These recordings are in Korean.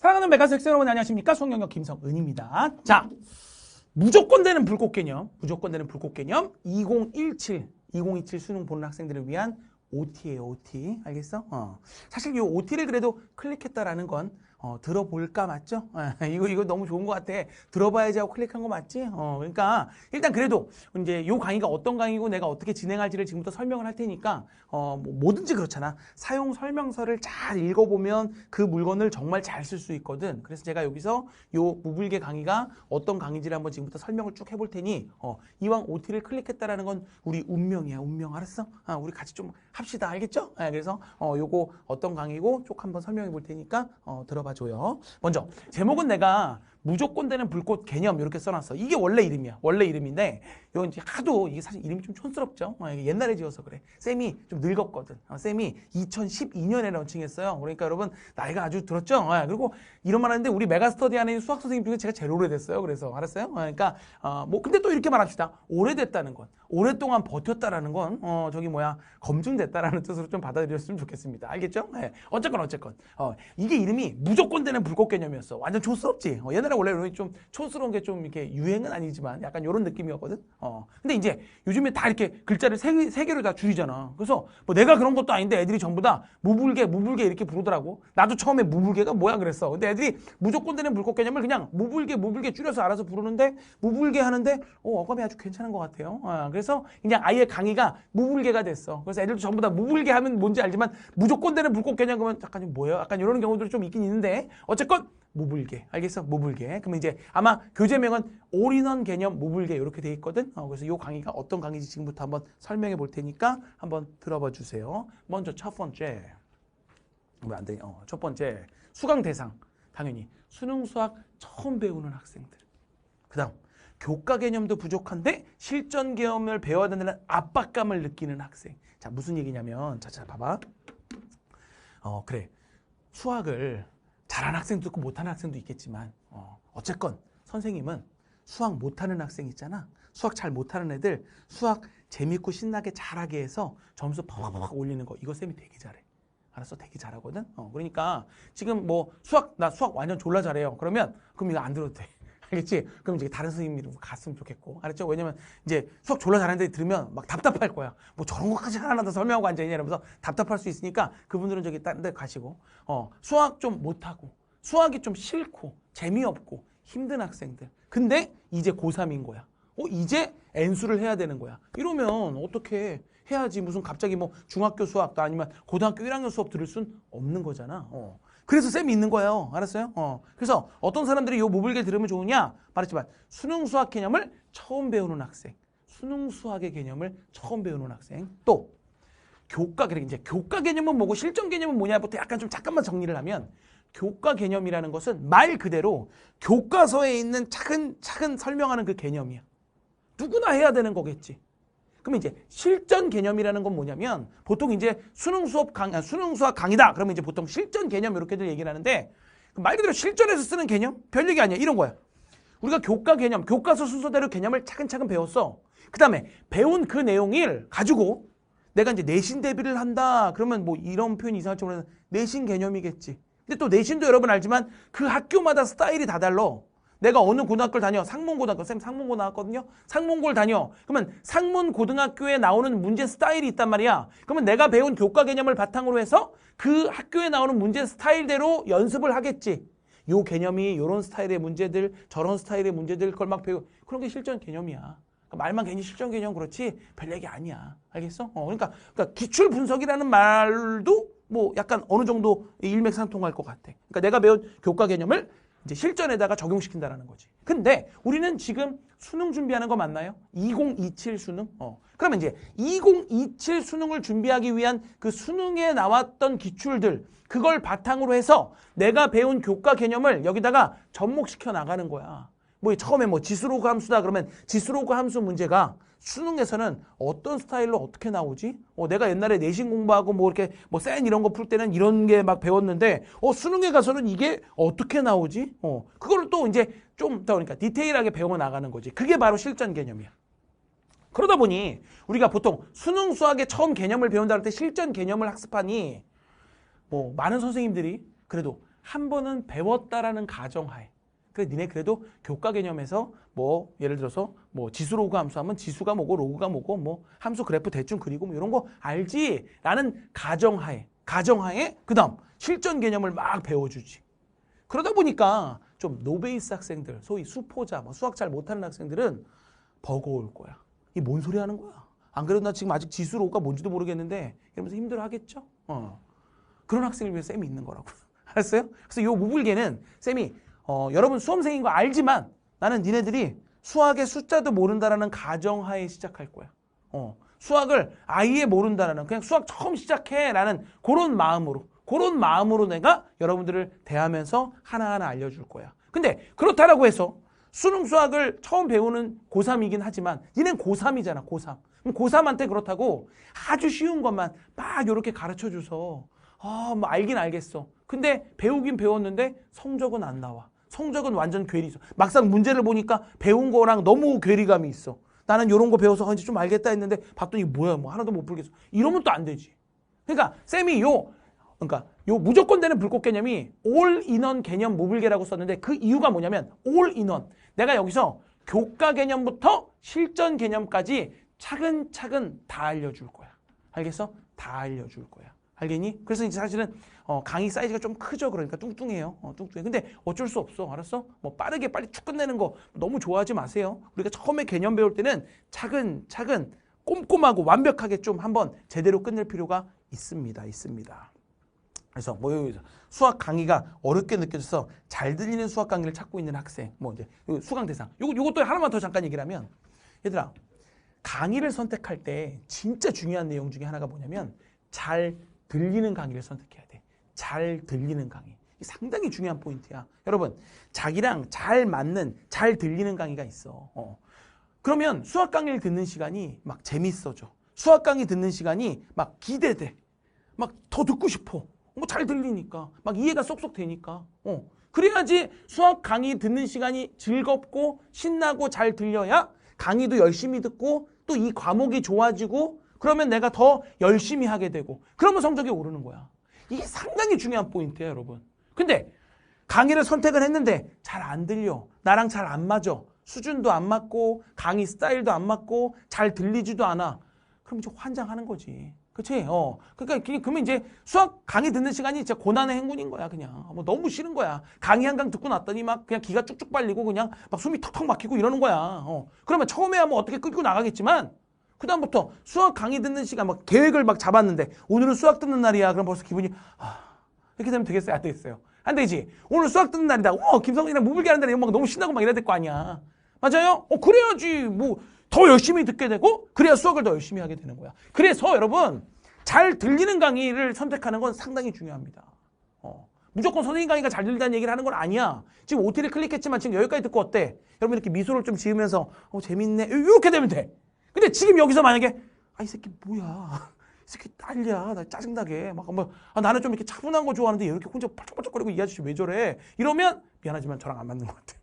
사랑하는 메가스 학생 여러분 안녕하십니까? 수학영역 김성은입니다. 자, 무조건 되는 불꽃 개념 2027 수능 보는 학생들을 위한 OT예요, OT. 알겠어? 사실 이 OT를 그래도 클릭했다라는 건 들어볼까 맞죠? 이거 너무 좋은 것 같아. 들어봐야지 하고 클릭한 거 맞지? 그러니까 일단 그래도 이제 요 강의가 어떤 강의고 내가 어떻게 진행할지를 지금부터 설명을 할 테니까 뭐든지 그렇잖아. 사용 설명서를 잘 읽어보면 그 물건을 정말 잘 쓸 수 있거든. 그래서 제가 여기서 요 무불계 강의가 어떤 강의인지를 한번 지금부터 설명을 쭉 해볼 테니 이왕 OT를 클릭했다라는 건 우리 운명이야, 운명. 알았어? 우리 같이 좀 합시다. 알겠죠? 그래서 요거 어떤 강의고 쭉 한번 설명해 볼 테니까 들어봐 줘요. 먼저 제목은 내가 무조건 되는 불꽃 개념 이렇게 써놨어. 이게 원래 이름이야. 원래 이름인데 이거 이제 하도 이게 사실 이름이 좀 촌스럽죠. 이게 옛날에 지어서 그래. 쌤이 좀 늙었거든. 쌤이 2012년에 런칭했어요. 그러니까 여러분 나이가 아주 들었죠. 그리고 이런 말 하는데 우리 메가스터디 안에 수학 선생님 중에 제가 제일 오래됐어요. 그래서 알았어요? 그러니까 뭐 근데 또 이렇게 말합시다. 오래됐다는 건 오랫동안 버텼다라는 건 저기 뭐야 검증됐다라는 뜻으로 좀 받아들였으면 좋겠습니다. 알겠죠? 어쨌건 이게 이름이 무조건 되는 불꽃 개념이었어. 완전 촌스럽지. 옛날에 원래 이런 좀 촌스러운 게 좀 이렇게 유행은 아니지만 약간 이런 느낌이었거든. 근데 이제 요즘에 다 이렇게 글자를 세 개로 다 줄이잖아. 그래서 뭐 내가 그런 것도 아닌데 애들이 전부 다 무불계 이렇게 부르더라고. 나도 처음에 무불계가 뭐야 그랬어. 근데 애들이 무조건 되는 불꽃 개념을 그냥 무불계 줄여서 알아서 부르는데 무불계 하는데 어감이 아주 괜찮은 것 같아요. 그래서 그냥 아예 강의가 무불계가 됐어. 그래서 애들도 전부 다 무불계 하면 뭔지 알지만 무조건 되는 불꽃 개념 그러면 약간 뭐예요? 약간 이런 경우들이 좀 있긴 있는데 어쨌건 무불계. 알겠어? 무불계. 그러면 이제 아마 교재명은 올인원 개념 무불계 이렇게 돼 있거든. 그래서 이 강의가 어떤 강의인지 지금부터 한번 설명해 볼 테니까 한번 들어봐 주세요. 먼저 첫 번째. 왜 안 되냐? 첫 번째. 수강 대상. 당연히 수능 수학 처음 배우는 학생들. 그다음 교과 개념도 부족한데 실전 개념을 배워야 된다는 압박감을 느끼는 학생. 자, 무슨 얘기냐면 자 봐봐. 그래. 수학을 잘하는 학생도 있고 못하는 학생도 있겠지만 어쨌건 선생님은 수학 못하는 학생 있잖아. 수학 잘 못하는 애들 수학 재밌고 신나게 잘하게 해서 점수 팍팍 올리는 거 이거 쌤이 되게 잘해. 알았어? 되게 잘하거든. 그러니까 지금 뭐 나 수학 완전 졸라 잘해요. 그럼 이거 안 들어도 돼. 알겠지? 그럼 이제 다른 선생님이 갔으면 좋겠고. 알았죠? 왜냐면 이제 수학 졸라 잘하는 데 들으면 막 답답할 거야. 뭐 저런 것까지 하나하나 더 설명하고 앉아있냐 이러면서 답답할 수 있으니까 그분들은 저기 다른 데 가시고 수학 좀 못하고 수학이 좀 싫고 재미없고 힘든 학생들. 근데 이제 고3인 거야. 이제 N수를 해야 되는 거야. 이러면 어떻게 해야지 무슨 갑자기 뭐 중학교 수학도 아니면 고등학교 1학년 수업 들을 순 없는 거잖아. 그래서 쌤이 있는 거예요. 알았어요? 그래서 어떤 사람들이 요 무불계 들으면 좋으냐? 말했지만 수능 수학 개념을 처음 배우는 학생. 수능 수학의 개념을 처음 배우는 학생. 또 교과 개념은 뭐고 실전 개념은 뭐냐부터 약간 좀 잠깐만 정리를 하면 교과 개념이라는 것은 말 그대로 교과서에 있는 차근 설명하는 그 개념이야. 누구나 해야 되는 거겠지. 그러면 이제 실전 개념이라는 건 뭐냐면 보통 이제 수능 수학 강의다. 그러면 이제 보통 실전 개념 이렇게들 얘기를 하는데 말 그대로 실전에서 쓰는 개념? 별 얘기 아니야. 이런 거야. 우리가 교과 개념, 교과서 순서대로 개념을 차근차근 배웠어. 그 다음에 배운 그 내용을 가지고 내가 이제 내신 대비를 한다. 그러면 뭐 이런 표현이 이상할지 모르겠는데 내신 개념이겠지. 근데 또 내신도 여러분 알지만 그 학교마다 스타일이 다 달라. 내가 어느 고등학교를 다녀? 상문고등학교. 쌤 상문고 나왔거든요? 상문고를 다녀. 그러면 상문고등학교에 나오는 문제 스타일이 있단 말이야. 그러면 내가 배운 교과 개념을 바탕으로 해서 그 학교에 나오는 문제 스타일대로 연습을 하겠지. 요 개념이 요런 스타일의 문제들, 저런 스타일의 문제들 그걸 막 배우고 그런 게 실전 개념이야. 그러니까 말만 괜히 실전 개념 그렇지 별 얘기 아니야. 알겠어? 그러니까 기출 분석이라는 말도 뭐 약간 어느 정도 일맥상통할 것 같아. 그러니까 내가 배운 교과 개념을 이제 실전에다가 적용시킨다라는 거지. 근데 우리는 지금 수능 준비하는 거 맞나요? 2027 수능? 그러면 이제 2027 수능을 준비하기 위한 그 수능에 나왔던 기출들 그걸 바탕으로 해서 내가 배운 교과 개념을 여기다가 접목시켜 나가는 거야. 뭐 처음에 뭐 지수로그 함수다 그러면 지수로그 함수 문제가 수능에서는 어떤 스타일로 어떻게 나오지? 내가 옛날에 내신 공부하고 뭐 이렇게 뭐 센 이런 거 풀 때는 이런 게 막 배웠는데 수능에 가서는 이게 어떻게 나오지? 그거를 또 이제 좀 더 그러니까 디테일하게 배워 나가는 거지. 그게 바로 실전 개념이야. 그러다 보니 우리가 보통 수능 수학의 처음 개념을 배운다 할 때 실전 개념을 학습하니 뭐 많은 선생님들이 그래도 한 번은 배웠다라는 가정하에. 그래, 니네 그래도 교과 개념에서 뭐 예를 들어서 뭐 지수 로그 함수 하면 지수가 뭐고 로그가 뭐고 뭐 함수 그래프 대충 그리고 뭐 이런 거 알지? 라는 가정하에 그다음 실전 개념을 막 배워주지. 그러다 보니까 좀 노베이스 학생들, 소위 수포자, 뭐 수학 잘 못하는 학생들은 버거울 거야. 이 뭔 소리 하는 거야? 안 그래도 나 지금 아직 지수 로그가 뭔지도 모르겠는데 이러면서 힘들어 하겠죠? 그런 학생을 위해 쌤이 있는 거라고. 알았어요? 그래서 이 무불계는 쌤이 여러분 수험생인 거 알지만 나는 니네들이 수학의 숫자도 모른다라는 가정하에 시작할 거야. 수학을 아예 모른다라는 그냥 수학 처음 시작해라는 그런 마음으로 내가 여러분들을 대하면서 하나하나 알려줄 거야. 근데 그렇다라고 해서 수능 수학을 처음 배우는 고3이긴 하지만 니넨 고3이잖아, 고3. 그럼 고3한테 그렇다고 아주 쉬운 것만 막 이렇게 가르쳐줘서 뭐 알긴 알겠어. 근데 배우긴 배웠는데 성적은 안 나와. 성적은 완전 괴리 있어. 막상 문제를 보니까 배운 거랑 너무 괴리감이 있어. 나는 이런 거 배워서 이제 좀 알겠다 했는데 봤더니 뭐야, 뭐 하나도 못 풀겠어. 이러면 또 안 되지. 그러니까 쌤이 요 무조건 되는 불꽃 개념이 올인원 개념 무불계라고 썼는데 그 이유가 뭐냐면 올인원. 내가 여기서 교과 개념부터 실전 개념까지 차근차근 다 알려줄 거야. 알겠어? 다 알려줄 거야. 알겠니? 그래서 이제 사실은 강의 사이즈가 좀 크죠. 그러니까 뚱뚱해요. 뚱뚱해. 근데 어쩔 수 없어. 알았어? 뭐 빠르게 빨리 쭉 끝내는 거 너무 좋아하지 마세요. 우리가 처음에 개념 배울 때는 차근차근 꼼꼼하고 완벽하게 좀 한번 제대로 끝낼 필요가 있습니다. 그래서 뭐 수학 강의가 어렵게 느껴져서 잘 들리는 수학 강의를 찾고 있는 학생, 뭐 이제 수강 대상. 요것도 하나만 더 잠깐 얘기를 하면, 얘들아, 강의를 선택할 때 진짜 중요한 내용 중에 하나가 뭐냐면 잘 들리는 강의를 선택해야 돼. 잘 들리는 강의. 상당히 중요한 포인트야. 여러분, 자기랑 잘 맞는, 잘 들리는 강의가 있어. 그러면 수학 강의를 듣는 시간이 막 재밌어져. 수학 강의 듣는 시간이 막 기대돼. 막 더 듣고 싶어. 뭐 잘 들리니까. 막 이해가 쏙쏙 되니까. 그래야지 수학 강의 듣는 시간이 즐겁고 신나고 잘 들려야 강의도 열심히 듣고 또 이 과목이 좋아지고 그러면 내가 더 열심히 하게 되고 그러면 성적이 오르는 거야. 이게 상당히 중요한 포인트예요, 여러분. 근데 강의를 선택을 했는데 잘 안 들려. 나랑 잘 안 맞아. 수준도 안 맞고 강의 스타일도 안 맞고 잘 들리지도 않아. 그럼 이제 환장하는 거지. 그치? 그러니까 그러면 이제 수학 강의 듣는 시간이 진짜 고난의 행군인 거야, 그냥. 뭐 너무 싫은 거야. 강의 한 강 듣고 났더니 막 그냥 기가 쭉쭉 빨리고 그냥 막 숨이 턱턱 막히고 이러는 거야. 그러면 처음에야 뭐 어떻게 끌고 나가겠지만 그다음부터 수학 강의 듣는 시간 막 계획을 막 잡았는데 오늘은 수학 듣는 날이야. 그럼 벌써 기분이 이렇게 되면 되겠어요? 안 되겠어요? 안 되지. 오늘 수학 듣는 날이다. 김성진이랑 무불계 하는 날이 막 너무 신나고 막 이래야 될 거 아니야. 맞아요? 그래야지 뭐 더 열심히 듣게 되고 그래야 수학을 더 열심히 하게 되는 거야. 그래서 여러분 잘 들리는 강의를 선택하는 건 상당히 중요합니다. 무조건 선생님 강의가 잘 들린다는 얘기를 하는 건 아니야. 지금 OT를 클릭했지만 지금 여기까지 듣고 어때? 여러분 이렇게 미소를 좀 지으면서 재밌네. 이렇게 되면 돼. 근데 지금 여기서 만약에 이 새끼 뭐야. 이 새끼 난리야. 나 짜증나게. 나는 좀 이렇게 차분한 거 좋아하는데 이렇게 혼자 펄쩍펄쩍거리고 이 아저씨 왜 저래? 이러면 미안하지만 저랑 안 맞는 것 같아.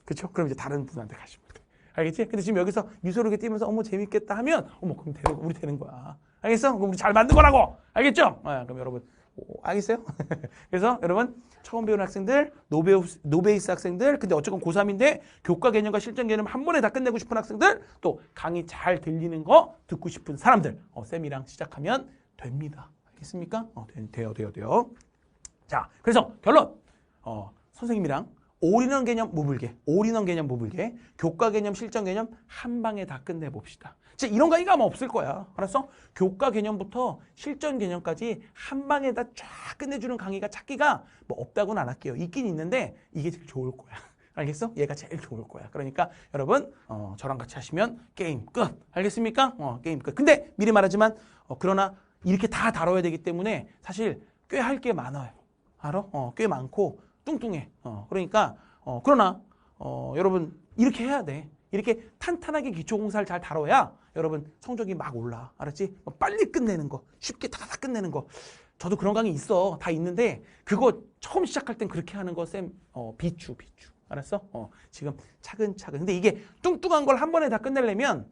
그렇죠? 그럼 이제 다른 분한테 가시면 돼. 알겠지? 근데 지금 여기서 미소를 이렇게 띄면서 재밌겠다 하면 그럼 우리 되는 거야. 알겠어? 그럼 우리 잘 만든 거라고. 알겠죠? 그럼 여러분 알겠어요? 그래서 여러분 처음 배우는 학생들, 노베이스 학생들, 근데 어쨌건 고3인데 교과 개념과 실전 개념 한 번에 다 끝내고 싶은 학생들, 또 강의 잘 들리는 거 듣고 싶은 사람들, 쌤이랑 시작하면 됩니다. 알겠습니까? 돼요. 자, 그래서 결론. 선생님이랑 올인원 개념 무불계, 교과 개념, 실전 개념 한 방에 다 끝내봅시다. 진짜 이런 강의가 아마 없을 거야. 알았어? 교과 개념부터 실전 개념까지 한 방에 다 쫙 끝내주는 강의가 찾기가 뭐 없다고는 안 할게요. 있긴 있는데 이게 제일 좋을 거야. 알겠어? 얘가 제일 좋을 거야. 그러니까 여러분 저랑 같이 하시면 게임 끝. 알겠습니까? 게임 끝. 근데 미리 말하지만 그러나 이렇게 다 다뤄야 되기 때문에 사실 꽤 할 게 많아요. 알아? 꽤 많고 뚱뚱해. 그러니까 그러나 여러분 이렇게 해야 돼. 이렇게 탄탄하게 기초공사를 잘 다뤄야 여러분 성적이 막 올라. 알았지? 빨리 끝내는 거. 쉽게 다다닥 끝내는 거. 저도 그런 강의 있어. 다 있는데 그거 처음 시작할 땐 그렇게 하는 거 쌤 비추. 알았어? 지금 차근차근. 근데 이게 뚱뚱한 걸 한 번에 다 끝내려면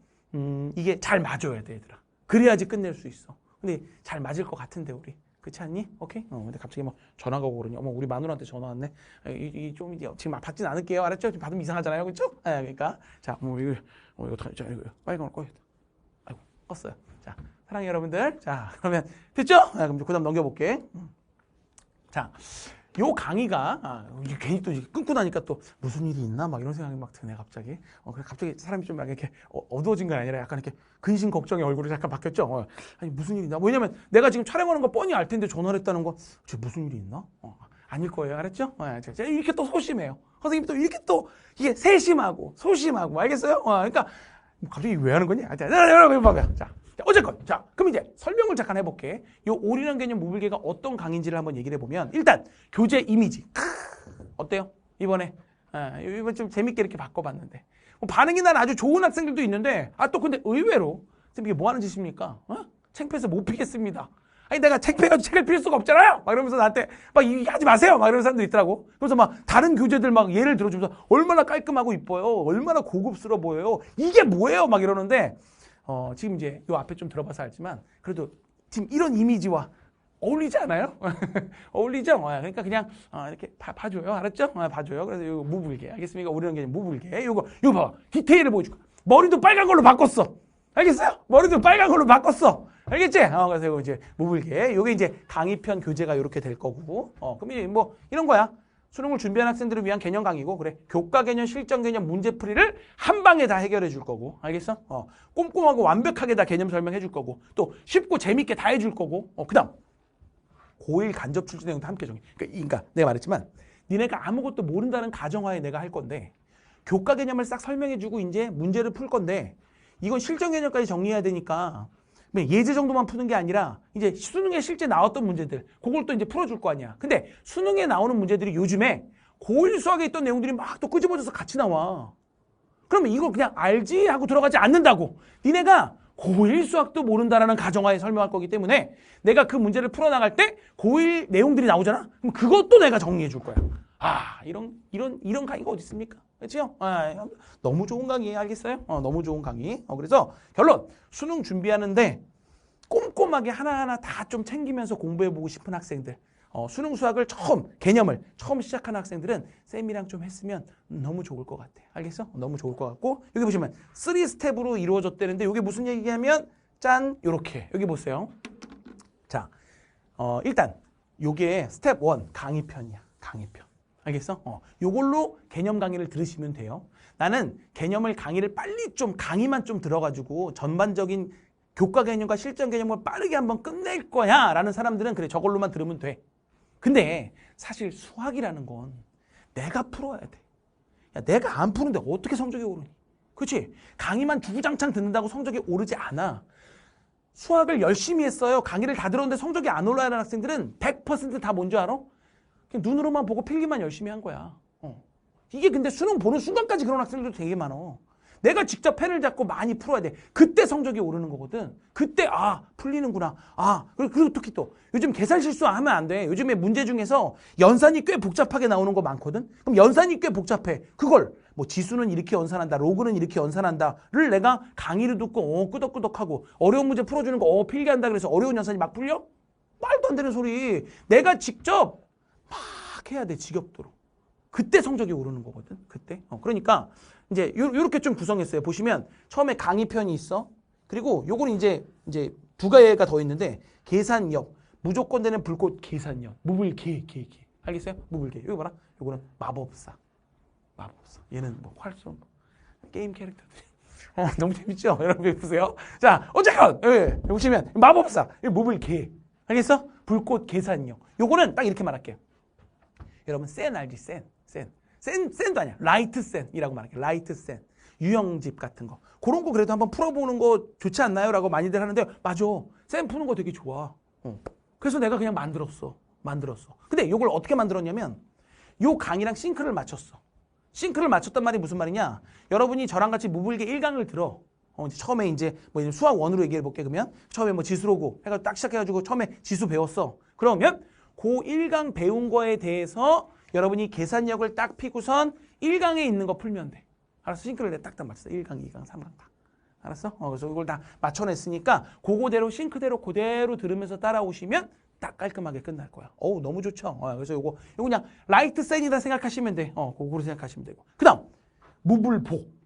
이게 잘 맞아야 돼, 얘들아. 그래야지 끝낼 수 있어. 근데 잘 맞을 것 같은데 우리. 그렇지 않니? 오케이? 근데 갑자기 막 전화가 오고 그러니 어머 우리 마누라한테 전화 왔네. 좀 이제 지금 받진 않을게요. 알았죠? 지금 받으면 이상하잖아요. 그렇죠? 그러니까 자, 이거 자, 이거 빨간 걸 꺼야겠다. 아이고 껐어요. 자, 사랑해 여러분들. 자, 그러면 됐죠? 그럼 그다음 넘겨볼게. 자, 요 강의가 괜히 또 끊고 나니까 또 무슨 일이 있나 막 이런 생각이 막 드네 갑자기. 그래 갑자기 사람이 좀 막 이렇게 어두워진 건 아니라 약간 이렇게 근심 걱정의 얼굴이 약간 바뀌었죠. 아니 무슨 일이 있나? 왜냐면 내가 지금 촬영하는 거 뻔히 알 텐데 전화를 했다는 거, 저 무슨 일이 있나? 아닐 거예요, 알았죠? 제가 이렇게 또 소심해요. 선생님이 또 이렇게 또 이게 세심하고 소심하고 알겠어요? 그러니까 갑자기 왜 하는 거냐? 자, 여러분 봐봐요. 자. 어쨌건 자 그럼 이제 설명을 잠깐 해볼게. 요 올인원 개념 무불개가 어떤 강의인지를 한번 얘기를 해보면 일단 교재 이미지 어때요? 이번에 이번 좀 재밌게 이렇게 바꿔봤는데 반응이 난 아주 좋은 학생들도 있는데 또 근데 의외로 선생님 이게 뭐 하는 짓입니까? 창피해서 못 피겠습니다. 아니 내가 창피해가지고 책을 필 수가 없잖아요. 막 이러면서 나한테 막 하지 마세요. 막 이러는 사람들 있더라고. 그래서 막 다른 교재들 막 예를 들어주면서 얼마나 깔끔하고 이뻐요. 얼마나 고급스러워 보여요. 이게 뭐예요? 막 이러는데 지금 이제 요 앞에 좀 들어봐서 알지만 그래도 지금 이런 이미지와 어울리지 않아요? 어울리죠? 그러니까 그냥 이렇게 봐줘요. 알았죠? 봐줘요. 그래서 이거 무불개. 알겠습니까? 우리는 그냥 무불개. 이거 봐봐. 디테일을 보여줄까? 머리도 빨간 걸로 바꿨어. 알겠어요? 머리도 빨간 걸로 바꿨어. 알겠지? 그래서 이거 이제 무불개. 요게 이제 강의편 교재가 이렇게 될 거고. 그럼 이제 뭐 이런 거야. 수능을 준비한 학생들을 위한 개념 강의고, 그래. 교과 개념, 실전 개념, 문제풀이를 한 방에 다 해결해 줄 거고. 알겠어? 꼼꼼하고 완벽하게 다 개념 설명해 줄 거고, 또 쉽고 재밌게 다 해줄 거고, 그 다음. 고1 간접 출제 내용도 함께 정해. 그러니까 내가 말했지만, 니네가 아무것도 모른다는 가정하에 내가 할 건데, 교과 개념을 싹 설명해 주고, 이제 문제를 풀 건데, 이건 실전 개념까지 정리해야 되니까, 예제 정도만 푸는 게 아니라 이제 수능에 실제 나왔던 문제들 그걸 또 이제 풀어줄 거 아니야. 근데 수능에 나오는 문제들이 요즘에 고1 수학에 있던 내용들이 막 또 끄집어져서 같이 나와. 그러면 이걸 그냥 알지 하고 들어가지 않는다고. 니네가 고1 수학도 모른다라는 가정하에 설명할 거기 때문에 내가 그 문제를 풀어나갈 때 고1 내용들이 나오잖아. 그럼 그것도 내가 정리해 줄 거야. 이런 강의가 어디 있습니까? 그렇죠? 너무 좋은 강의 알겠어요? 너무 좋은 강의. 그래서 결론 수능 준비하는데 꼼꼼하게 하나하나 다 좀 챙기면서 공부해보고 싶은 학생들, 수능 수학을 개념을 처음 시작하는 학생들은 쌤이랑 좀 했으면 너무 좋을 것 같아. 알겠어? 너무 좋을 것 같고 여기 보시면 3스텝으로 이루어졌다는데 이게 무슨 얘기냐면 짠 요렇게 여기 보세요. 자, 일단 요게 스텝 1 강의편이야. 강의편. 알겠어? 요걸로 개념 강의를 들으시면 돼요. 나는 개념을 강의를 빨리 좀 강의만 좀 들어가지고 전반적인 교과 개념과 실전 개념을 빠르게 한번 끝낼 거야 라는 사람들은 그래 저걸로만 들으면 돼. 근데 사실 수학이라는 건 내가 풀어야 돼. 야, 내가 안 푸는데 어떻게 성적이 오르니? 그렇지? 강의만 주구장창 듣는다고 성적이 오르지 않아. 수학을 열심히 했어요. 강의를 다 들었는데 성적이 안 올라가는 학생들은 100% 다 뭔지 알아? 그냥 눈으로만 보고 필기만 열심히 한 거야. 이게 근데 수능 보는 순간까지 그런 학생들도 되게 많어. 내가 직접 펜을 잡고 많이 풀어야 돼. 그때 성적이 오르는 거거든. 그때 풀리는구나. 그리고 특히 또 요즘 계산 실수하면 안 돼. 요즘에 문제 중에서 연산이 꽤 복잡하게 나오는 거 많거든. 그럼 연산이 꽤 복잡해. 그걸 뭐 지수는 이렇게 연산한다. 로그는 이렇게 연산한다를 내가 강의를 듣고 끄덕끄덕하고 어려운 문제 풀어주는 거 필기한다 그래서 어려운 연산이 막 풀려? 말도 안 되는 소리. 내가 직접 막 해야 돼. 지겹도록. 그때 성적이 오르는 거거든. 그때. 그러니까 이제 요렇게 좀 구성했어요. 보시면 처음에 강의편이 있어. 그리고 요거는 이제 두 가지가 더 있는데 계산력, 무조건 되는 불꽃 계산력, 무불개. 알겠어요? 무불개. 여기 봐라. 요거는 마법사. 얘는 뭐 활쏘 게임 캐릭터들이. 너무 재밌죠? 여러분 보세요. 자, 어쨌건 보시면 마법사, 무불개. 알겠어? 불꽃 계산력. 요거는 딱 이렇게 말할게요. 여러분 센 알지? 센도 아니야. 라이트 센이라고 말할게요. 라이트 센. 유형집 같은 거. 그런 거 그래도 한번 풀어보는 거 좋지 않나요? 라고 많이들 하는데 맞아. 센 푸는 거 되게 좋아. 그래서 내가 그냥 만들었어. 근데 이걸 어떻게 만들었냐면 요 강의랑 싱크를 맞췄어. 싱크를 맞췄단 말이 무슨 말이냐? 여러분이 저랑 같이 무불개 1강을 들어. 처음에 이제 뭐 수학 1으로 얘기해 볼게. 그러면 처음에 뭐 지수로고 해가지고 딱 시작해가지고 처음에 지수 배웠어. 그러면 그 1강 배운 거에 대해서 여러분이 계산력을 딱 피고선 1강에 있는 거 풀면 돼. 알았어? 싱크를 내가 딱딱 맞췄어. 1강, 2강, 3강 다. 알았어? 그래서 이걸 다 맞춰냈으니까 그거대로 싱크대로 그대로 들으면서 따라오시면 딱 깔끔하게 끝날 거야. 어우, 너무 좋죠. 그래서 요거 그냥 라이트 센이다 생각하시면 돼. 그거로 생각하시면 되고. 그 다음, 무불복.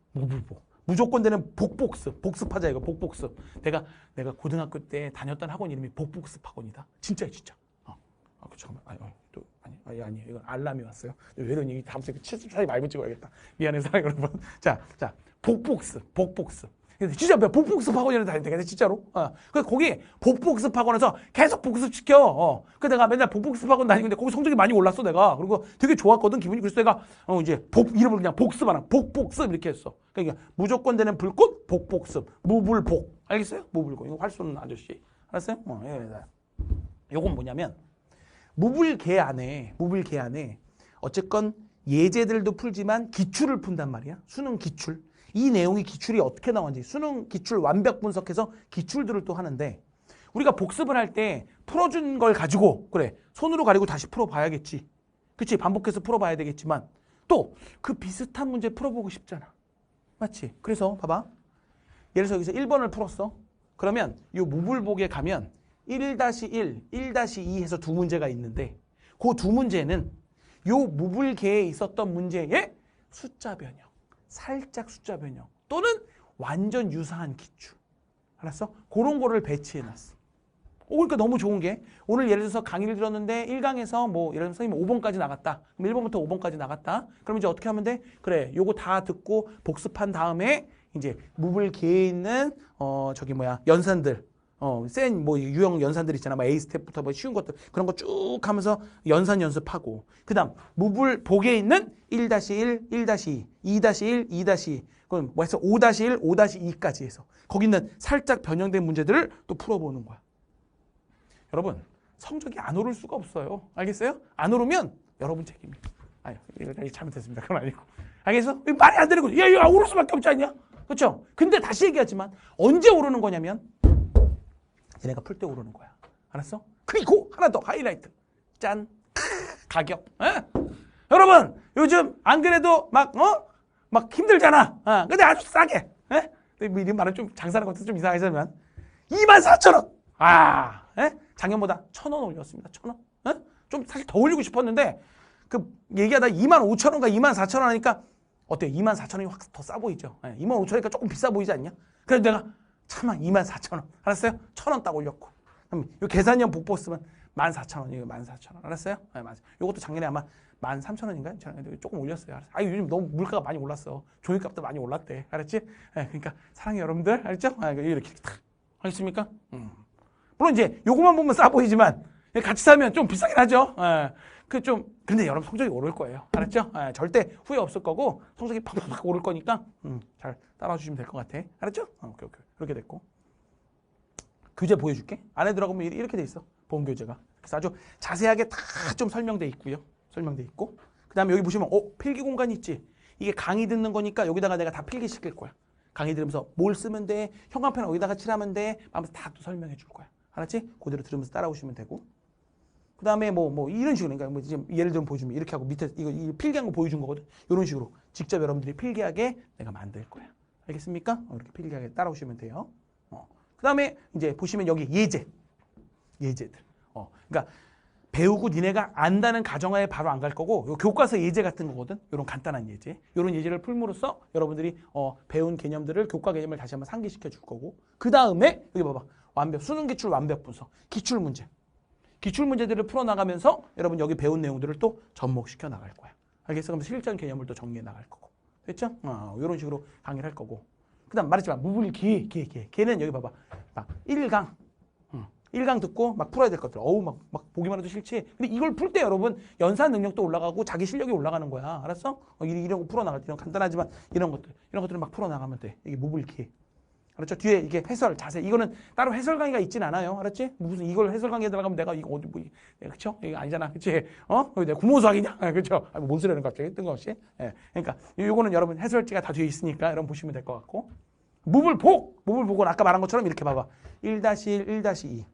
무조건 되는 복습하자 이거, 복복습. 내가 고등학교 때 다녔던 학원 이름이 복복습 학원이다. 진짜야, 진짜. 잠깐만. 아니, 이건 알람이 왔어요. 왜 이런 얘기 다음 주에 70살이 말고 찍어야겠다. 미안해요, 사랑 여러분. 자, 복복습. 진짜 복복습 학원이라는 다닐 때가 진짜로. 그래서 거기 복복습 학원에서 계속 복습시켜. 그래서 내가 맨날 복복습 학원 다니는데 거기 성적이 많이 올랐어, 내가. 그리고 되게 좋았거든, 기분이. 그래서 내가 이제 이름을 그냥 복습하나, 복복습 이렇게 했어. 그러니까 무조건 되는 불꽃, 복복습, 무불복. 알겠어요? 무불복. 이거 활 쏘는 아저씨. 알았어요? 요건 뭐냐면, 무불계 안에 어쨌건 예제들도 풀지만 기출을 푼단 말이야. 수능 기출. 이 내용이 기출이 어떻게 나왔는지 수능 기출 완벽 분석해서 기출들을 또 하는데, 우리가 복습을 할 때 풀어준 걸 가지고 그래 손으로 가리고 다시 풀어봐야겠지. 그치? 반복해서 풀어봐야 되겠지만 또 그 비슷한 문제 풀어보고 싶잖아. 맞지? 그래서 봐봐. 예를 들어서 여기서 1번을 풀었어. 그러면 이 무불복에 가면 1-1, 1-2 해서 두 문제가 있는데, 그 두 문제는 요 무불계에 있었던 문제의 숫자 변형, 살짝 숫자 변형 또는 완전 유사한 기출. 알았어? 그런 거를 배치해놨어. 그러니까 너무 좋은 게, 오늘 예를 들어서 강의를 들었는데 1강에서 뭐 예를 들어서 선생님 5번까지 나갔다. 그럼 1번부터 5번까지 나갔다. 그럼 이제 어떻게 하면 돼? 그래, 요거 다 듣고 복습한 다음에 이제 무불계에 있는 연산들, 센 유형 연산들 있잖아. 뭐 A 스텝부터 뭐 쉬운 것들, 그런 거 쭉 하면서 연산 연습하고, 그다음 무불복에 있는 1-1, 1-2, 2-1, 2-2, 그럼 뭐 해서 5-1, 5-2까지 해서 거기 있는 살짝 변형된 문제들을 또 풀어보는 거야. 여러분, 성적이 안 오를 수가 없어요. 알겠어요? 안 오르면 여러분 책임이에요. 이거 잘못했습니다. 그건 아니고. 알겠어? 말이 안 되는 거지. 야, 이거 오를 수밖에 없지 않냐? 그렇죠? 근데 다시 얘기하지만 언제 오르는 거냐면 얘네가 풀 때 오르는 거야. 알았어? 그리고 하나 더 하이라이트. 짠. 가격. 여러분, 요즘 안 그래도 막 힘들잖아. 근데 아주 싸게. 이런 말은 좀 장사하는 것도 좀 이상하지만 24,000원. 작년보다 1,000원 올렸습니다. 1,000원. 좀 사실 더 올리고 싶었는데 그 얘기하다 25,000원과 24,000원 하니까 어때요? 24,000원이 확 더 싸 보이죠? 25,000원이니까 조금 비싸 보이지 않냐? 그래서 내가 참아 24,000원. 알았어요? 1,000원 딱 올렸고. 그럼 요 계산형 복보 쓰면 14,000원이에요. 14,000원. 알았어요? 맞아. 요것도 작년에 아마 13,000원인가요? 조금 올렸어요. 알았어. 요즘 너무 물가가 많이 올랐어. 종이값도 많이 올랐대. 알았지? 그러니까 사랑해 여러분들. 알았죠? 이렇게 탁. 알겠습니까? 물론 이제 요거만 보면 싸 보이지만 같이 사면 좀 비싸긴 하죠. 근데 여러분 성적이 오를 거예요. 알았죠? 절대 후회 없을 거고 성적이 팍팍 오를 거니까 잘 따라와 주시면 될 것 같아. 알았죠? 오케이. 이렇게 됐고. 교재 보여줄게. 안에 들어가면 이렇게 돼 있어. 본 교재가. 그래서 아주 자세하게 다 좀 설명돼 있고요. 설명돼 있고. 그 다음에 여기 보시면 필기 공간이 있지. 이게 강의 듣는 거니까 여기다가 내가 다 필기시킬 거야. 강의 들으면서 뭘 쓰면 돼. 형광펜 어디다가 칠하면 돼. 하면서 다 또 설명해 줄 거야. 알았지? 그대로 들으면서 따라오시면 되고. 그 다음에 뭐 이런 식으로, 그러니까 뭐 지금 예를 들면 보여주면 이렇게 하고 밑에 이거 필기한 거 보여준 거거든. 이런 식으로 직접 여러분들이 필기하게 내가 만들 거야. 알겠습니까? 이렇게 필기하게 따라오시면 돼요. 그 다음에 이제 보시면 여기 예제들. 그러니까 배우고 니네가 안다는 가정하에 바로 안 갈 거고, 요 교과서 예제 같은 거거든. 이런 간단한 예제. 이런 예제를 풀므로써 여러분들이 배운 개념들을, 교과 개념을 다시 한번 상기시켜 줄 거고, 그 다음에 여기 봐봐. 수능 기출 완벽 분석, 기출 문제. 기출 문제들을 풀어나가면서 여러분 여기 배운 내용들을 또 접목시켜 나갈 거야. 알겠어? 그럼 실전 개념을 또 정리해 나갈 거고. 됐죠? 이런 식으로 강의를 할 거고. 그 다음 말했지만 무불기, 걔는 여기 봐봐. 막 1강 듣고 막 풀어야 될 것들. 막 보기만 해도 싫지. 근데 이걸 풀 때 여러분 연산 능력도 올라가고 자기 실력이 올라가는 거야. 알았어? 이런 거 풀어나갈 때, 이런 간단하지만 이런 것들을 막 풀어나가면 돼. 이게 무불기. 알았죠? 뒤에 이게 해설, 자세. 이거는 따로 해설 강의가 있진 않아요. 알았지? 무슨 이걸 해설 강의에 들어가면 내가 이거 어디 그쵸? 이거 아니잖아. 그치? 내가 구모수학이냐? 그쵸? 뭔 소리는 갑자기 뜬금없이. 그러니까 요거는 여러분 해설지가 다 뒤에 있으니까 여러분 보시면 될 것 같고. 무불복은 아까 말한 것처럼 이렇게 봐봐. 1-1, 1-2.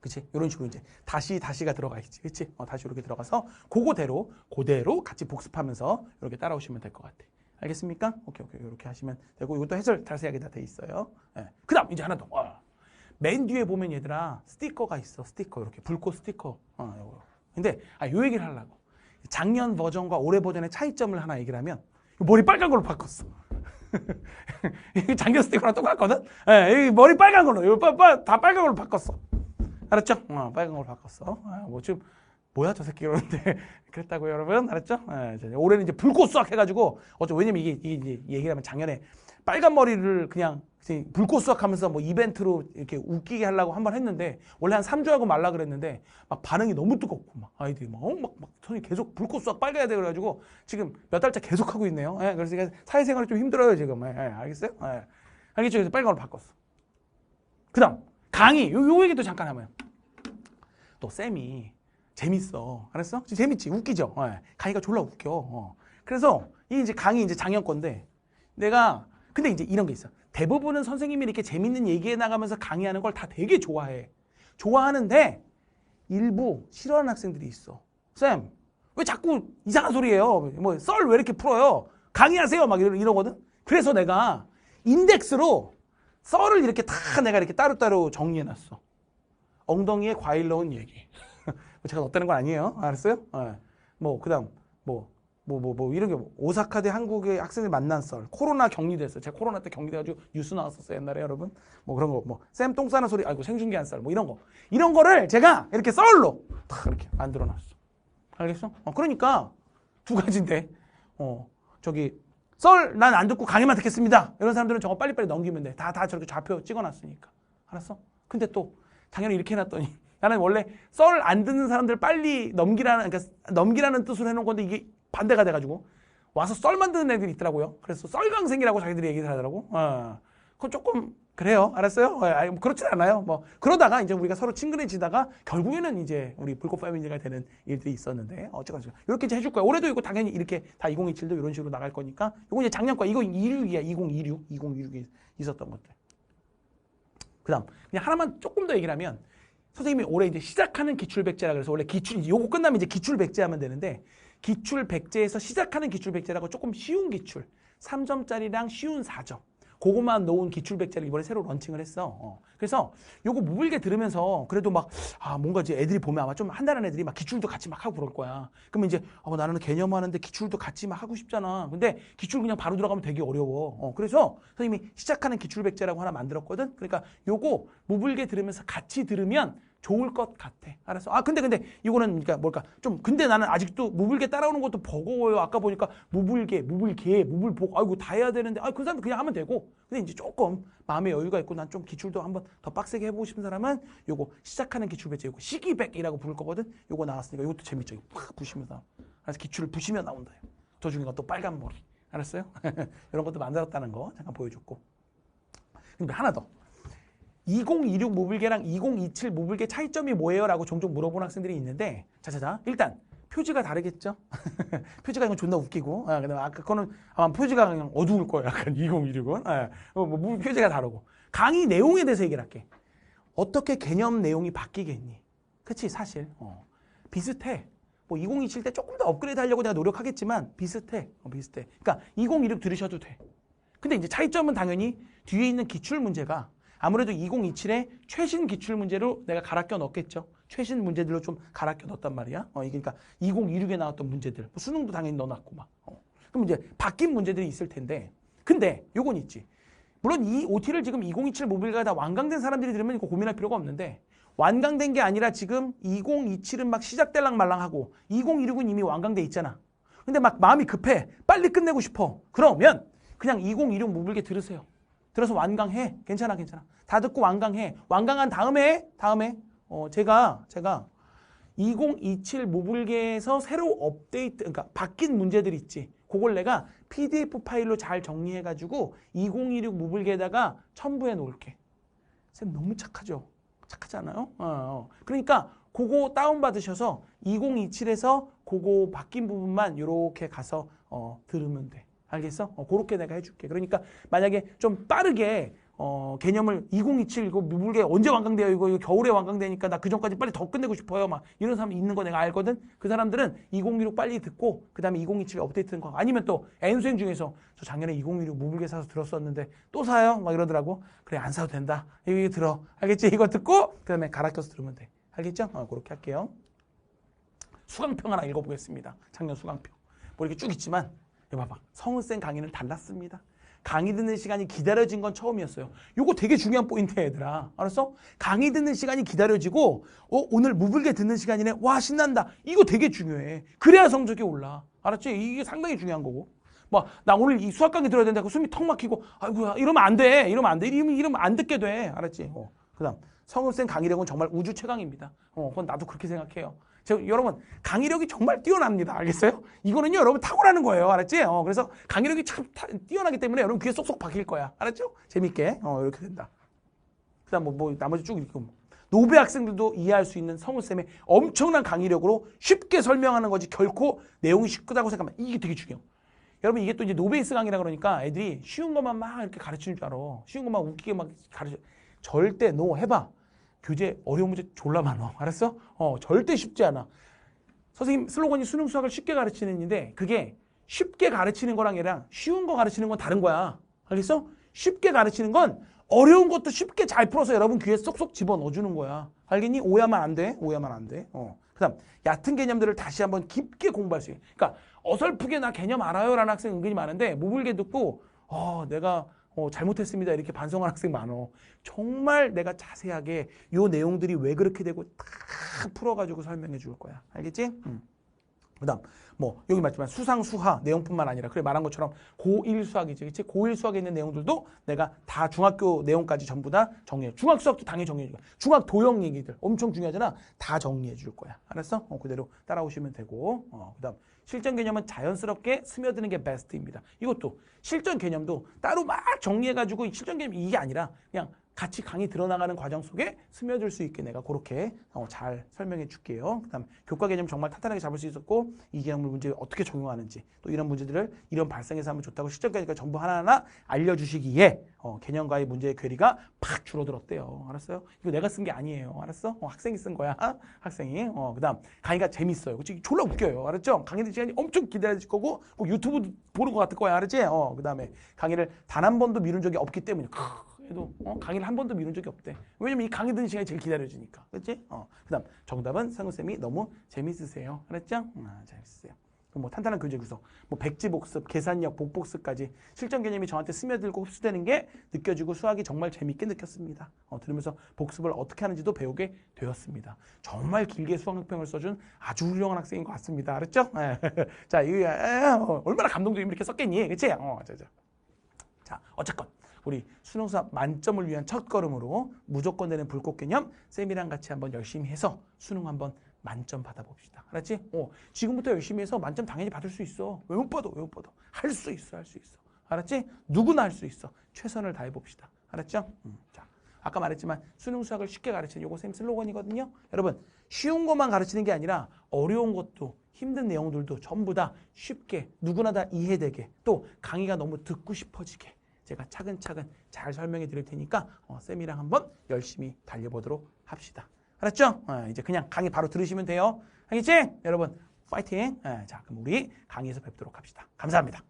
그치? 이런 식으로 이제 다시가 들어가 있지. 그치? 다시 이렇게 들어가서 그대로 같이 복습하면서 이렇게 따라오시면 될 것 같아. 알겠습니까? 오케이. 이렇게 하시면 되고, 이것도 해설 자세하게 다 돼 있어요. 그 다음 이제 하나 더. 맨 뒤에 보면 얘들아 스티커가 있어. 스티커 이렇게 불꽃 스티커. 요거. 근데 요 얘기를 하려고. 작년 버전과 올해 버전의 차이점을 하나 얘기를 하면 머리 빨간 걸로 바꿨어. 작년 스티커랑 똑같거든. 이 머리 빨간 걸로. 다 빨간 걸로 바꿨어. 알았죠? 빨간 걸로 바꿨어. 뭐 지금 뭐야 저 새끼 그러는데 그랬다고요 여러분. 알았죠? 올해는 이제 불꽃 수학 해가지고 왜냐면 이게 얘기를 하면 작년에 빨간 머리를 그냥 불꽃 수학하면서 뭐 이벤트로 이렇게 웃기게 하려고 한번 했는데 원래 한 3주 하고 말라 그랬는데 막 반응이 너무 뜨겁고 막 아이들이 막 선생님 계속 불꽃 수학 빨가야 돼 그래가지고 지금 몇 달째 계속 하고 있네요. 그래서 사회생활이 좀 힘들어요 지금. 알겠어요? 알겠죠? 그래서 빨간 걸로 바꿨어. 그다음 강의 요 얘기도 잠깐 하면 또 쌤이 재밌어. 알았어? 재밌지? 웃기죠? 강의가 졸라 웃겨. 그래서 이 이제 강의 이제 작년 건데 근데 이제 이런 게 있어. 대부분은 선생님이 이렇게 재밌는 얘기해 나가면서 강의하는 걸 다 되게 좋아해. 좋아하는데 일부 싫어하는 학생들이 있어. 쌤, 왜 자꾸 이상한 소리 해요? 뭐 썰 왜 이렇게 풀어요? 강의하세요. 막 이러거든. 그래서 내가 인덱스로 썰을 이렇게 다 내가 이렇게 따로따로 정리해 놨어. 엉덩이에 과일 넣은 얘기. 제가 넣었다는 건 아니에요. 알았어요? 그다음 이런 게 오사카 대 한국의 학생들 만난 썰, 코로나 격리됐어요. 제가 코로나 때 격리돼가지고 뉴스 나왔었어요 옛날에 여러분. 그런 거, 쌤 똥 싸는 소리, 아이고 생중계한 썰, 이런 거를 제가 이렇게 썰로 탁 이렇게 만들어놨어. 알겠어? 그러니까 두 가지인데, 썰 난 안 듣고 강의만 듣겠습니다. 이런 사람들은 저거 빨리빨리 넘기면 돼. 다 저렇게 좌표 찍어놨으니까. 알았어? 근데 또 당연히 이렇게 해놨더니. 나는 원래 썰 안 듣는 사람들 빨리 넘기라는 뜻으로 해놓은 건데 이게 반대가 돼가지고 와서 썰 만드는 애들이 있더라고요. 그래서 썰강생이라고 자기들이 얘기를 하더라고. 그건 조금 그래요. 알았어요? 그렇진 않아요. 그러다가 이제 우리가 서로 친근해지다가 결국에는 이제 우리 불꽃 패밀리가 되는 일들이 있었는데 어쨌건 이렇게 이제 해줄 거야. 올해도 이거 당연히 이렇게 다 2027도 이런 식으로 나갈 거니까 이거 이제 작년 거 2026이야. 2026에 있었던 것들. 그다음 그냥 하나만 조금 더 얘기를 하면 선생님이 올해 이제 시작하는 기출백제라 그래서 원래 요거 끝나면 이제 기출백제 하면 되는데 기출백제에서 시작하는 기출백제라고 조금 쉬운 기출 3점짜리랑 쉬운 4점 그것만 놓은 기출백제를 이번에 새로 런칭을 했어. 그래서 요거 무불게 들으면서 그래도 뭔가 이제 애들이 보면 아마 좀 한다는 애들이 막 기출도 같이 막 하고 그럴 거야. 그러면 이제 나는 개념하는데 기출도 같이 막 하고 싶잖아. 근데 기출 그냥 바로 들어가면 되게 어려워. 그래서 선생님이 시작하는 기출백제라고 하나 만들었거든. 그러니까 요거 무불게 들으면서 같이 들으면 좋을 것 같아. 알았어? 근데 이거는 그러니까 근데 나는 아직도 무불게 따라오는 것도 버거워요. 아까 보니까 무불게, 무불복, 아이고 다 해야 되는데, 그 사람도 그냥 하면 되고. 근데 이제 조금 마음의 여유가 있고 난 좀 기출도 한번 더 빡세게 해보고 싶은 사람은 요거 시작하는 기출백제, 요거 시기백이라고 부를 거거든. 요거 나왔으니까 이것도 재밌죠. 팍 부시면서. 그래서 기출을 부시면 나온다. 더 중요한 건 또 빨간 머리. 알았어요? 이런 것도 만들었다는 거 잠깐 보여줬고. 근데 하나 더. 2026 무불개랑 2027 무불개 차이점이 뭐예요? 라고 종종 물어보는 학생들이 있는데 자자자 일단 표지가 다르겠죠? 표지가 이건 존나 웃기고 그거는 아마 표지가 그냥 어두울 거예요. 약간 2026은 표지가 다르고 강의 내용에 대해서 얘기를 할게. 어떻게 개념 내용이 바뀌겠니? 그치 사실 비슷해. 2027 때 조금 더 업그레이드 하려고 내가 노력하겠지만 비슷해. 그러니까 2026 들으셔도 돼. 근데 이제 차이점은 당연히 뒤에 있는 기출 문제가 아무래도 2027에 최신 기출 문제로 내가 갈아 껴 넣겠죠. 최신 문제들로 좀 갈아 껴 넣었단 말이야. 이게 그러니까 2026에 나왔던 문제들. 수능도 당연히 넣어놨고 막. 그럼 이제 바뀐 문제들이 있을 텐데. 근데 요건 있지. 물론 이 OT를 지금 2027 모빌가 다 완강된 사람들이 들으면 이거 고민할 필요가 없는데 완강된 게 아니라 지금 2027은 막 시작될랑 말랑하고 2026은 이미 완강돼 있잖아. 근데 막 마음이 급해. 빨리 끝내고 싶어. 그러면 그냥 2026 모빌게 들으세요. 들어서 완강해. 괜찮아. 다 듣고 완강해. 완강한 다음에 제가 2027 모불계에서 새로 업데이트, 그러니까 바뀐 문제들 있지. 그걸 내가 PDF 파일로 잘 정리해가지고 2026 모불계에다가 첨부해 놓을게. 쌤 너무 착하죠? 착하지 않아요? 그러니까 그거 다운받으셔서 2027에서 그거 바뀐 부분만 이렇게 가서 들으면 돼. 알겠어? 그렇게 내가 해줄게. 그러니까 만약에 좀 빠르게 개념을 2027 이거 무불개 언제 완강돼요? 이거 겨울에 완강되니까 나 그 전까지 빨리 더 끝내고 싶어요. 막 이런 사람 있는 거 내가 알거든. 그 사람들은 2016 빨리 듣고 그다음에 2027 업데이트는 거 아니면 또 N수행 중에서 저 작년에 2016 무불개 사서 들었었는데 또 사요? 막 이러더라고. 그래 안 사도 된다. 이거 들어. 알겠지? 이거 듣고 그다음에 갈아 껴서 들으면 돼. 알겠죠? 그렇게 할게요. 수강평 하나 읽어보겠습니다. 작년 수강평. 뭐 이렇게 쭉 있지만 이거 봐봐. 성은쌤 강의는 달랐습니다. 강의 듣는 시간이 기다려진 건 처음이었어요. 요거 되게 중요한 포인트야, 얘들아. 알았어? 강의 듣는 시간이 기다려지고 오늘 무불개 듣는 시간이네. 와, 신난다. 이거 되게 중요해. 그래야 성적이 올라. 알았지? 이게 상당히 중요한 거고. 뭐, 나 오늘 이 수학 강의 들어야 된다고 숨이 턱 막히고, 아이고야, 이러면 안 돼. 이러면 안 돼. 이러면 안 듣게 돼. 알았지? 그 다음, 성은쌤 강의력은 정말 우주 최강입니다. 그건 나도 그렇게 생각해요. 여러분 강의력이 정말 뛰어납니다. 알겠어요? 이거는요 여러분 탁월하는 거예요. 알았지? 그래서 강의력이 참 뛰어나기 때문에 여러분 귀에 쏙쏙 박힐 거야. 알았죠? 재밌게 이렇게 된다. 그 다음 뭐 나머지 쭉 읽고 노베 학생들도 이해할 수 있는 성우쌤의 엄청난 강의력으로 쉽게 설명하는 거지 결코 내용이 쉽다고 생각하면 이게 되게 중요해요. 여러분 이게 또 이제 노베이스 강의라 그러니까 애들이 쉬운 것만 막 이렇게 가르치는 줄 알아. 쉬운 것만 웃기게 막 가르쳐. 절대 해봐. 교재 어려운 문제 졸라 많아. 알았어? 절대 쉽지 않아. 선생님 슬로건이 수능 수학을 쉽게 가르치는인데 그게 쉽게 가르치는 거랑 얘랑 쉬운 거 가르치는 건 다른 거야. 알겠어? 쉽게 가르치는 건 어려운 것도 쉽게 잘 풀어서 여러분 귀에 쏙쏙 집어넣어주는 거야. 알겠니? 오해하면 안 돼. 오해하면 안 돼. 그 다음 얕은 개념들을 다시 한번 깊게 공부할 수 있어. 그러니까 어설프게 나 개념 알아요 라는 학생 은근히 많은데 무불개 듣고 내가 잘못했습니다. 이렇게 반성하는 학생 많어. 정말 내가 자세하게 요 내용들이 왜 그렇게 되고 다 풀어가지고 설명해 줄 거야. 알겠지? 그 다음 여기 맞지만 수상, 수하 내용뿐만 아니라 그래 말한 것처럼 고1 수학이지. 그치? 고1 수학에 있는 내용들도 내가 다 중학교 내용까지 전부 다 정리해. 중학 수학도 당연히 정리해 줄 거야. 중학 도형 얘기들 엄청 중요하잖아. 다 정리해 줄 거야. 알았어? 그대로 따라오시면 되고 그 다음 실전 개념은 자연스럽게 스며드는 게 베스트입니다. 이것도 실전 개념도 따로 막 정리해가지고 실전 개념 이게 아니라 그냥 같이 강의 들어나가는 과정 속에 스며들 수 있게 내가 그렇게 잘 설명해 줄게요. 그다음 교과 개념 정말 탄탄하게 잡을 수 있었고 이 개념을 문제에 어떻게 적용하는지 또 이런 문제들을 이런 발상에서 하면 좋다고 실전까지 전부 하나하나 알려주시기에 개념과의 문제의 괴리가 팍 줄어들었대요. 알았어요? 이거 내가 쓴 게 아니에요. 알았어? 학생이 쓴 거야. 학생이. 그다음 강의가 재밌어요. 그치? 졸라 웃겨요. 알았죠? 강의 듣는 시간이 엄청 기다려질 거고 꼭 유튜브 보는 것 같을 거야. 알았지? 그다음에 강의를 단 한 번도 미룬 적이 없기 때문에 그래도 강의를 한 번도 미룬 적이 없대. 왜냐면 이 강의 듣는 시간이 제일 기다려지니까. 그렇지? 그다음 정답은 상우쌤이 너무 재밌으세요. 알았죠? 재밌으세요. 그럼 탄탄한 교재 구성, 백지 복습, 계산력, 복복습까지 실전 개념이 저한테 스며들고 흡수되는 게 느껴지고 수학이 정말 재밌게 느꼈습니다. 들으면서 복습을 어떻게 하는지도 배우게 되었습니다. 정말 길게 수학평을 써준 아주 훌륭한 학생인 것 같습니다. 알았죠? 자, 이거 얼마나 감동적이면 이렇게 썼겠니? 그치? 자, 어쨌건. 우리 수능 수학 만점을 위한 첫걸음으로 무조건 되는 불꽃 개념 쌤이랑 같이 한번 열심히 해서 수능 한번 만점 받아봅시다. 알았지? 지금부터 열심히 해서 만점 당연히 받을 수 있어. 왜 못 받아? 왜 못 받아? 할 수 있어. 할 수 있어. 알았지? 누구나 할 수 있어. 최선을 다해봅시다. 알았죠? 자, 아까 말했지만 수능 수학을 쉽게 가르치는 요거 쌤 슬로건이거든요. 여러분 쉬운 것만 가르치는 게 아니라 어려운 것도 힘든 내용들도 전부 다 쉽게 누구나 다 이해되게 또 강의가 너무 듣고 싶어지게 제가 차근차근 잘 설명해 드릴 테니까 쌤이랑 한번 열심히 달려보도록 합시다. 알았죠? 이제 그냥 강의 바로 들으시면 돼요. 알겠지? 여러분 파이팅! 자, 그럼 우리 강의에서 뵙도록 합시다. 감사합니다.